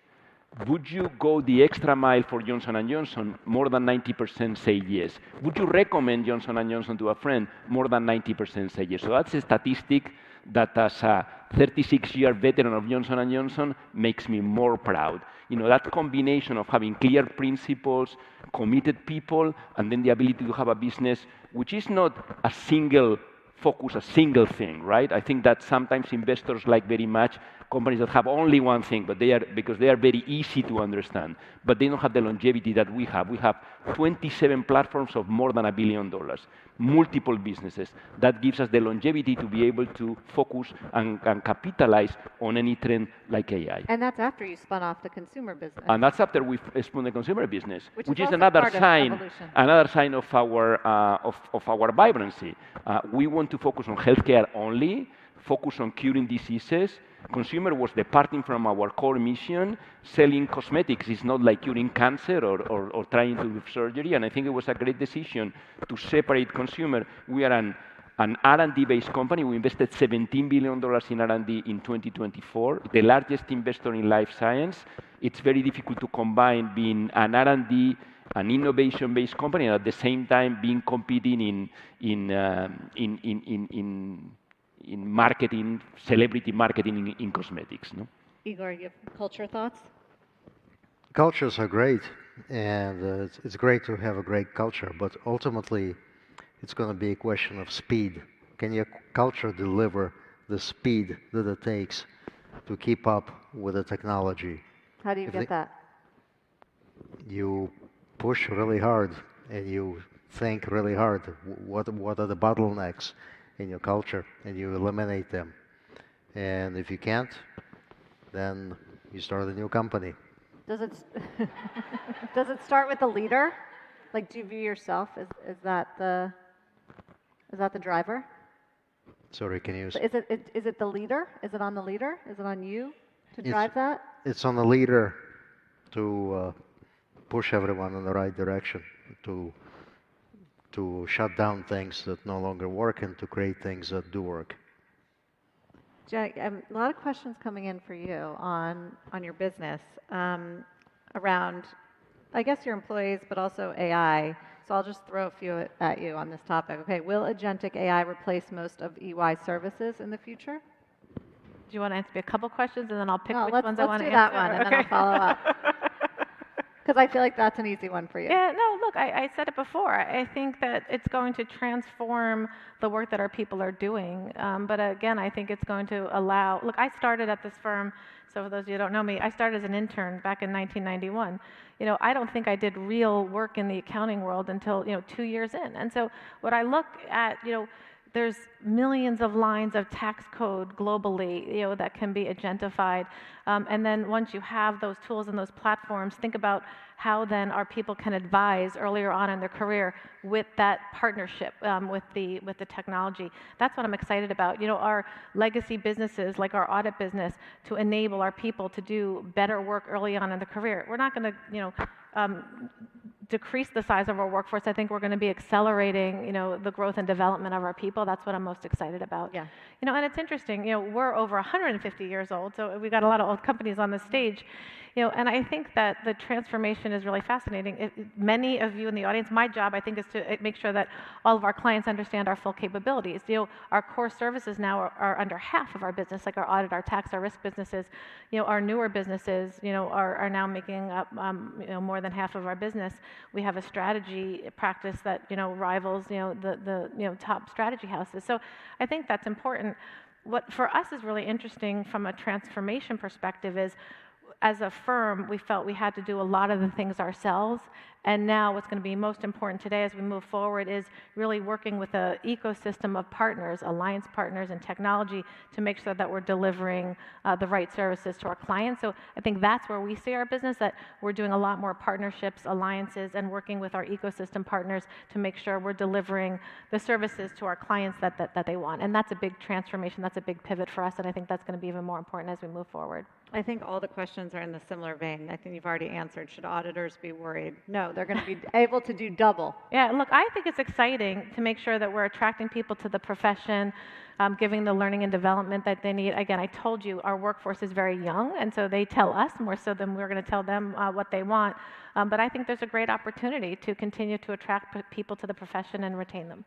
Would you go the extra mile for Johnson & Johnson? More than 90% say yes. Would you recommend Johnson & Johnson to a friend? More than 90% say yes. So that's a statistic that as a 36-year veteran of Johnson & Johnson makes me more proud. That combination of having clear principles, committed people, and then the ability to have a business which is not a single focus, a single thing, right? I think that sometimes investors like very much companies that have only one thing, but because they are very easy to understand, but they don't have the longevity that we have. We have 27 platforms of more than $1 billion, multiple businesses. That gives us the longevity to be able to focus and capitalize on any trend like AI. And that's after you spun off the consumer business. And that's after we spun the consumer business, which is also another part of sign, evolution. of our vibrancy. We want to focus on healthcare only, focus on curing diseases. Consumer was departing from our core mission. Selling cosmetics is not like curing cancer or trying to do surgery, and I think it was a great decision to separate consumer. We are an R&D-based company. We invested $17 billion in R&D in 2024, the largest investor in life science. It's very difficult to combine being an R&D, an innovation-based company, and at the same time being competing in marketing, celebrity marketing in cosmetics. No? Igor, you have culture thoughts? Cultures are great, and it's great to have a great culture, but ultimately it's going to be a question of speed. Can your culture deliver the speed that it takes to keep up with the technology? How do you get that? You push really hard and you think really hard. What are the bottlenecks in your culture, and you eliminate them. And if you can't, then you start a new company. Does it start with the leader? Like, do you view yourself as that the driver? Sorry, can you? Is it the leader? Is it on the leader? Is it on you to drive that? It's on the leader to push everyone in the right direction, to shut down things that no longer work and to create things that do work. Jack, a lot of questions coming in for you on your business around, I guess, your employees, but also AI. So I'll just throw a few at you on this topic. Okay, will agentic AI replace most of EY services in the future? Do you want to answer me a couple questions, and then I'll pick which ones I want to answer? Let's do that one, and then I'll follow up. Because I feel like that's an easy one for you. Yeah, no, look, I said it before. I think that it's going to transform the work that our people are doing. But again, I think it's going to allow, look, I started at this firm, so for those of you who don't know me, I started as an intern back in 1991. I don't think I did real work in the accounting world until, 2 years in. And so what I look at, there's millions of lines of tax code globally, that can be agentified. And then once you have those tools and those platforms, think about how then our people can advise earlier on in their career with that partnership with the technology. That's what I'm excited about. Our legacy businesses, like our audit business, to enable our people to do better work early on in the career. We're not going to, decrease the size of our workforce. I think we're going to be accelerating, the growth and development of our people. That's what I'm most excited about. Yeah. And it's interesting. We're over 150 years old, so we've got a lot of old companies on the stage. And I think that the transformation is really fascinating. Many of you in the audience, my job, I think, is to make sure that all of our clients understand our full capabilities. Our core services now are under half of our business, like our audit, our tax, our risk businesses. Our newer businesses, are now making up, more than half of our business. We have a strategy practice that, rivals, the top strategy houses. So I think that's important. What for us is really interesting from a transformation perspective is, as a firm, we felt we had to do a lot of the things ourselves, And now what's going to be most important today as we move forward is really working with an ecosystem of partners, alliance partners and technology to make sure that we're delivering the right services to our clients. So I think that's where we see our business, that we're doing a lot more partnerships, alliances, and working with our ecosystem partners to make sure we're delivering the services to our clients that they want. And that's a big transformation, that's a big pivot for us, and I think that's going to be even more important as we move forward. I think all the questions are in the similar vein. I think you've already answered. Should auditors be worried? No, they're going to be able to do double. Yeah, look, I think it's exciting to make sure that we're attracting people to the profession, giving the learning and development that they need. Again, I told you our workforce is very young, and so they tell us more so than we're going to tell them what they want. But I think there's a great opportunity to continue to attract people to the profession and retain them.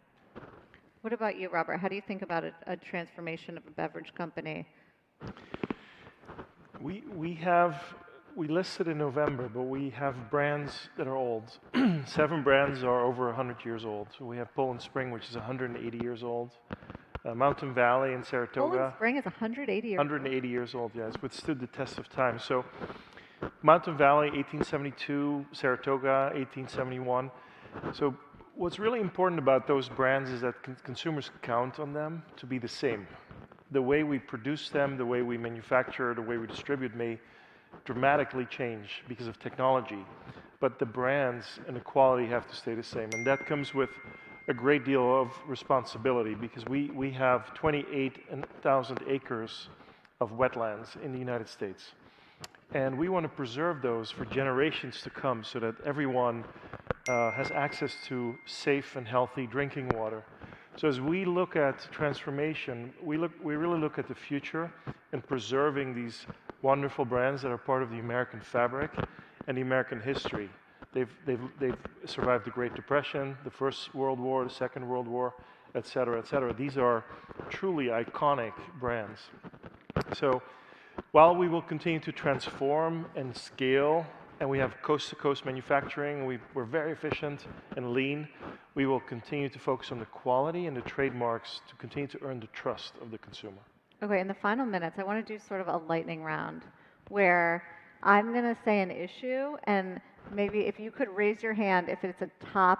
What about you, Robert? How do you think about a transformation of a beverage company? We listed in November, but we have brands that are old. 7 brands are over 100 years old. So we have Poland Spring, which is 180 years old. Mountain Valley in Saratoga. Poland Spring is 180 years 180 years old, yeah. It's withstood the test of time. So Mountain Valley, 1872. Saratoga, 1871. So what's really important about those brands is that consumers count on them to be the same. The way we produce them, the way we manufacture, the way we distribute may dramatically change because of technology. But the brands and the quality have to stay the same. And that comes with a great deal of responsibility because we have 28,000 acres of wetlands in the United States. And we want to preserve those for generations to come so that everyone has access to safe and healthy drinking water. So as we look at transformation, we really look at the future and preserving these wonderful brands that are part of the American fabric and the American history. They've survived the Great Depression, the First World War, the Second World War, et cetera, et cetera. These are truly iconic brands. So while we will continue to transform and scale, and we have coast-to-coast manufacturing, we're very efficient and lean, we will continue to focus on the quality and the trademarks to continue to earn the trust of the consumer. Okay, in the final minutes, I want to do sort of a lightning round where I'm going to say an issue, and maybe if you could raise your hand if it's a top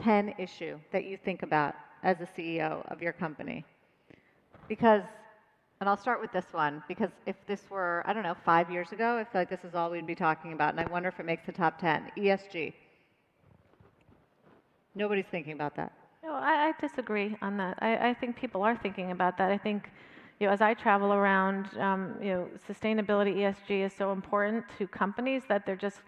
10 issue that you think about as a CEO of your company. Because, and I'll start with this one, because if this were, I don't know, 5 years ago, I feel like this is all we'd be talking about, and I wonder if it makes the top 10. ESG. Nobody's thinking about that. No, I disagree on that. I think people are thinking about that. I think, as I travel around, sustainability, ESG is so important to companies that they're just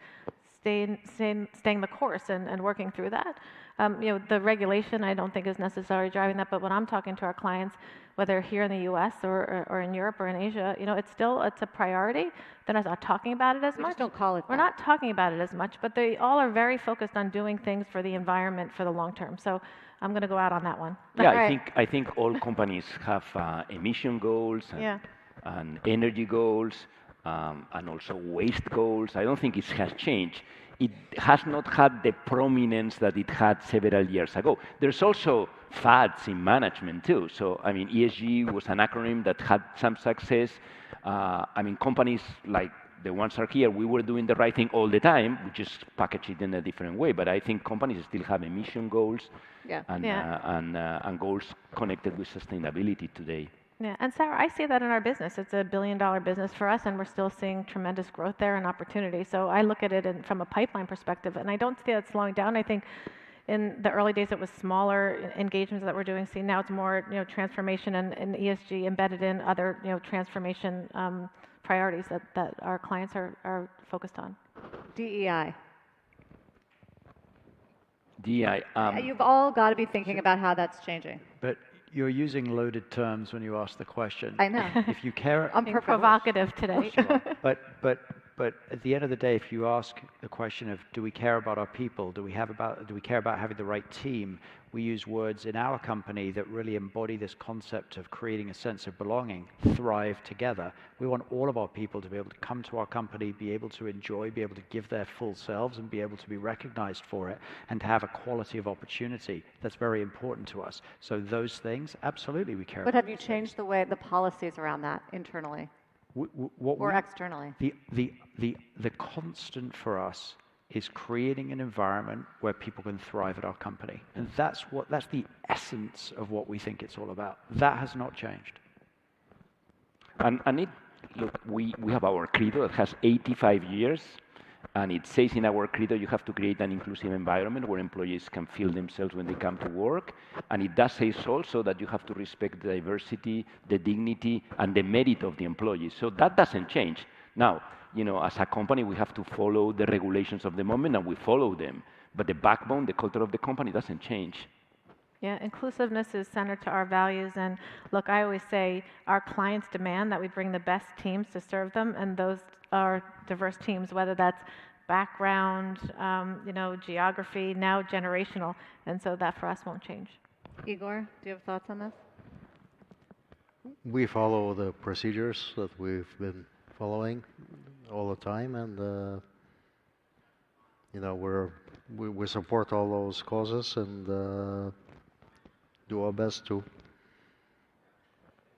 staying the course and working through that. The regulation I don't think is necessarily driving that, but when I'm talking to our clients, whether here in the U.S. or in Europe or in Asia, it's a priority. They're not talking about it as much. Just don't call it that. We're not talking about it as much, but they all are very focused on doing things for the environment for the long term. So I'm going to go out on that one. Yeah, Right. I think all companies have emission goals and energy goals and also waste goals. I don't think it has changed. It has not had the prominence that it had several years ago. There's also fads in management too. So, ESG was an acronym that had some success. Companies like the ones are here, we were doing the right thing all the time. We just package it in a different way. But I think companies still have emission goals and goals connected with sustainability today. Yeah, and Sarah, I see that in our business. It's $1 billion business for us, and we're still seeing tremendous growth there and opportunity. So I look at it from a pipeline perspective, and I don't see it slowing down. I think in the early days it was smaller engagements that we're doing. See, now it's more transformation and ESG embedded in other transformation priorities that our clients are focused on. DEI. DEI. You've all got to be thinking about how that's changing. But you're using loaded terms when you ask the question. I know. If you care, I'm Being provocative today. Sure. But at the end of the day, if you ask the question of do we care about our people, do we care about having the right team, we use words in our company that really embody this concept of creating a sense of belonging, thrive together. We want all of our people to be able to come to our company, be able to enjoy, be able to give their full selves and be able to be recognized for it and to have a quality of opportunity. That's very important to us. So those things, absolutely we care about. But have you changed the policies around that internally? Or externally? The constant for us is creating an environment where people can thrive at our company. And that's the essence of what we think it's all about. That has not changed. Look, we have our credo that has 85 years, and it says in our credo you have to create an inclusive environment where employees can feel themselves when they come to work. And it does say also that you have to respect the diversity, the dignity, and the merit of the employees. So that doesn't change. Now, as a company, we have to follow the regulations of the moment, and we follow them. But the backbone, the culture of the company doesn't change. Yeah, inclusiveness is centered to our values. And look, I always say our clients demand that we bring the best teams to serve them, and those are diverse teams, whether that's background, geography, now generational. And so that for us won't change. Igor, do you have thoughts on this? We follow the procedures that we've been following all the time, and we support all those causes and do our best to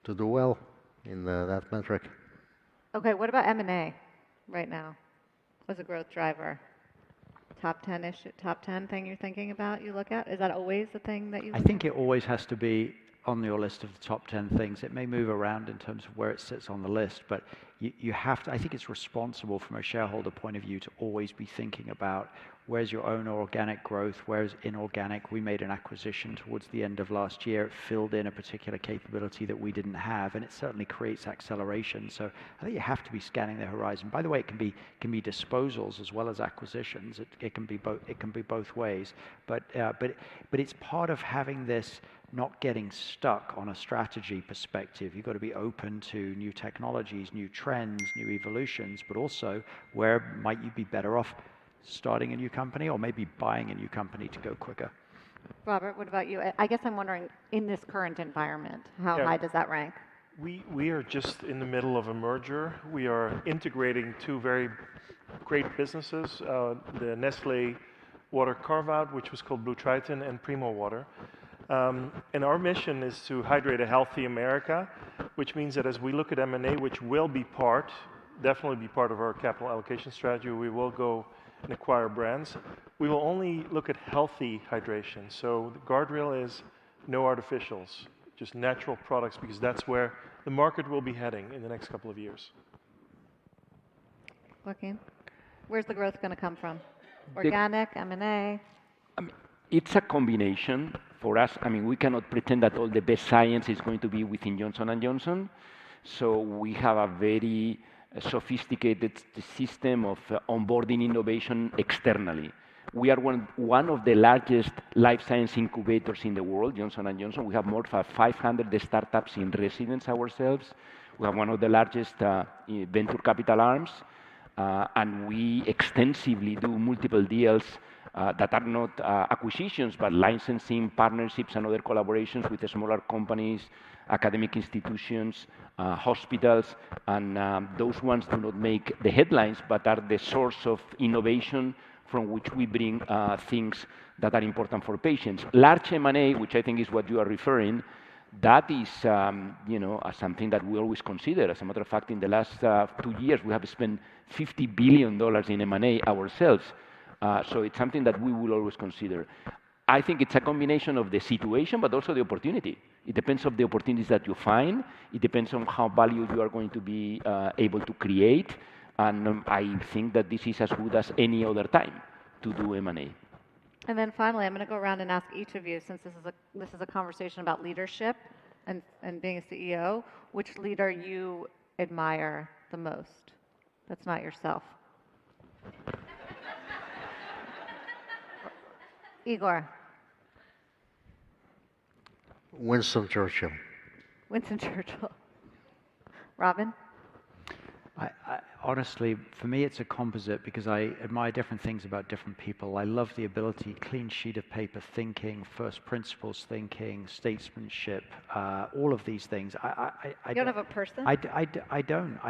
do well in that metric. Okay, what about M&A right now as a growth driver? Top 10 thing you're thinking about, you look at? Is that always the thing that you look I think it always has to be on your list of the top 10 things. It may move around in terms of where it sits on the list, but you have to, I think it's responsible from a shareholder point of view to always be thinking about where's your own organic growth, where's inorganic. We made an acquisition towards the end of last year. It filled in a particular capability that we didn't have, and it certainly creates acceleration. So I think you have to be scanning the horizon. By the way, it can be disposals as well as acquisitions. It can be both ways. But it's part of having this, not getting stuck on a strategy perspective. You've got to be open to new technologies, new trends, new evolutions, but also where might you be better off starting a new company or maybe buying a new company to go quicker. Robert, what about you? I guess I'm wondering, in this current environment, how high does that rank? We are just in the middle of a merger. We are integrating two very great businesses, the Nestle water carve-out, which was called Blue Triton, and Primo Water. And our mission is to hydrate a healthy America, which means that as we look at M&A, which will be definitely be part of our capital allocation strategy, we will go and acquire brands. We will only look at healthy hydration. So the guardrail is no artificials, just natural products, because that's where the market will be heading in the next couple of years. Joaquin, where's the growth going to come from? Organic, M&A? It's a combination for us. We cannot pretend that all the best science is going to be within Johnson & Johnson. So we have a very sophisticated system of onboarding innovation externally. We are one of the largest life science incubators in the world, Johnson & Johnson. We have more than 500 startups in residence ourselves. We have one of the largest venture capital arms, and we extensively do multiple deals that are not acquisitions, but licensing, partnerships, and other collaborations with the smaller companies, academic institutions, hospitals, and those ones do not make the headlines, but are the source of innovation from which we bring things that are important for patients. Large M&A, which I think is what you are referring, that is something that we always consider. As a matter of fact, in the last 2 years, we have spent $50 billion in M&A ourselves. So it's something that we will always consider. I think it's a combination of the situation, but also the opportunity. It depends on the opportunities that you find. It depends on how value you are going to be able to create. And I think that this is as good as any other time to do M&A. And then finally, I'm going to go around and ask each of you, since this is a conversation about leadership and being a CEO, which leader you admire the most? That's not yourself. Igor. Winston Churchill. Winston Churchill. Robin? honestly, for me, it's a composite because I admire different things about different people. I love the ability, clean sheet of paper thinking, first principles thinking, statesmanship, all of these things. You don't have a person? I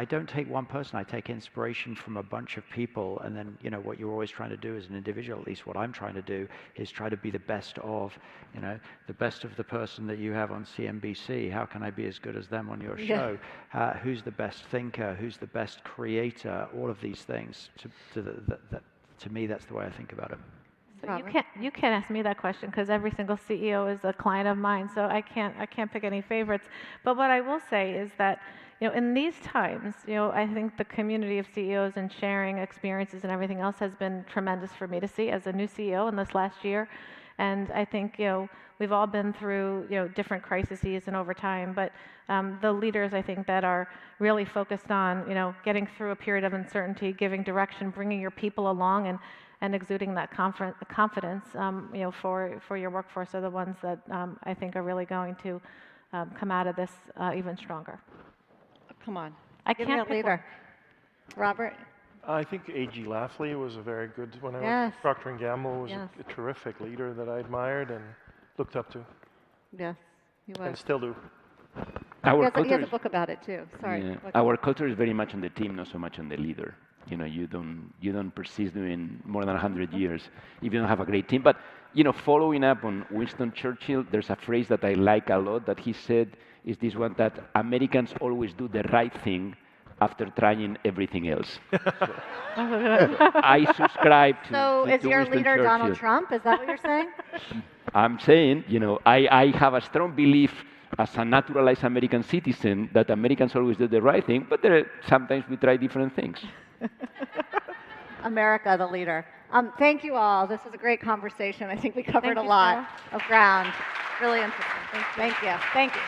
don't take one person. I take inspiration from a bunch of people, and then, you know, what you're always trying to do as an individual, at least what I'm trying to do, is try to be the best of, you know, the best of the person that you have on CNBC. How can I be as good as them on your show? Who's the best thinker? Who's the best creator? All of these things. To me, that's the way I think about it. So you can't ask me that question because every single CEO is a client of mine. So I can't pick any favorites. But what I will say is that, you know, in these times, you know, I think the community of CEOs and sharing experiences and everything else has been tremendous for me to see as a new CEO in this last year. And I think, you know, we've all been through, you know, different crises and over time, but the leaders, I think, that are really focused on, you know, getting through a period of uncertainty, giving direction, bringing your people along, and exuding that confidence, you know, for your workforce are the ones that I think are really going to come out of this even stronger. Come on. Give me a leader. Robert? I think A.G. Lafley was a very good, when I Yes. was Procter & Gamble, was Yes. a terrific leader that I admired and looked up to, Yes, he was. and still do. He has a book about it too. Sorry. Yeah. Our culture is very much on the team, not so much on the leader. You know, you don't persist doing more than 100 years if you don't have a great team. But, you know, following up on Winston Churchill, there's a phrase that I like a lot that he said is this one, that Americans always do the right thing after trying everything else. I subscribe to So is your Winston leader Churchill. Donald Trump? Is that what you're saying? I'm saying, you know, I have a strong belief as a naturalized American citizen that Americans always do the right thing, but sometimes we try different things. America, the leader. Thank you all. This was a great conversation. I think we covered Thank a you, lot Sarah. of ground. Really interesting. Thank you. Thank you.